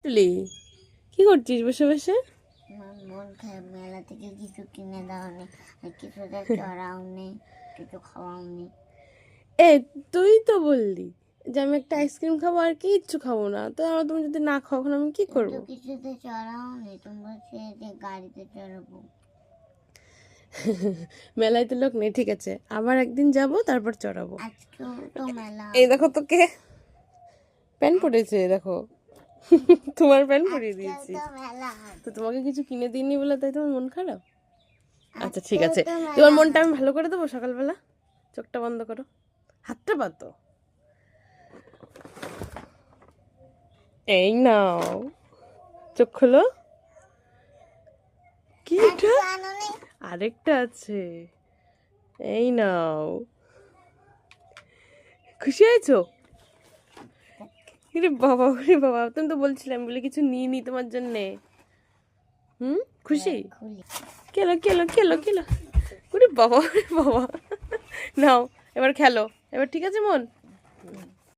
টুলি কি করছিস বসে বসে? আমার মন খারাপ, মেলা থেকে কিছু কিনে দাও নি, কিছুটা চড়াও নি, কিছু খাওয়াও নি। এ তুই তো বললি যে আমি একটা আইসক্রিম খাবো আর কিচ্ছু খাবো না, তো আমার তুমি যদি না খাও এখন আমি কি কিন্তু করবো? কিছুতে চড়াও নি, তুমি বলছে যে গাড়িতে চড়াবো। মেলায় তো লোক নেই, ঠিক আছে আবার একদিন যাব তারপর চড়াবো। আজকেও তো মেলা এই আছে। দেখো তোকে প্যান্ট পরেছে, দেখো তোমার প্যান্ট পরিয়ে আজকেও দিয়েছি। তো মেলা তো আছে। তোমাকে কিছু কিনে দিইনি বলে তাই তোমার মন খারাপ? আচ্ছা ঠিক আজকেও আছে, তো তোমার মেলা মনটা আমি আছে। ভালো করে দেবো। সকালবেলা চোখটা বন্ধ করো, হাতটা পাতো। এই নাও, চোখ খোলো। কি এটা? আজকে আনো নি? আরেকটা আছে, এই নাও। খুশি হয়েছো? ওরে বাবা, তুমি তো বলছিলে আমি বলে কিছু নিয়ে নি তোমার জন্যে। খুশি? খুলি। খেলো খেলো খেলো খেলো। ওরে বাবা, ওরে বাবা, নাও এবার খেলো। এবার ঠিক আছে মন?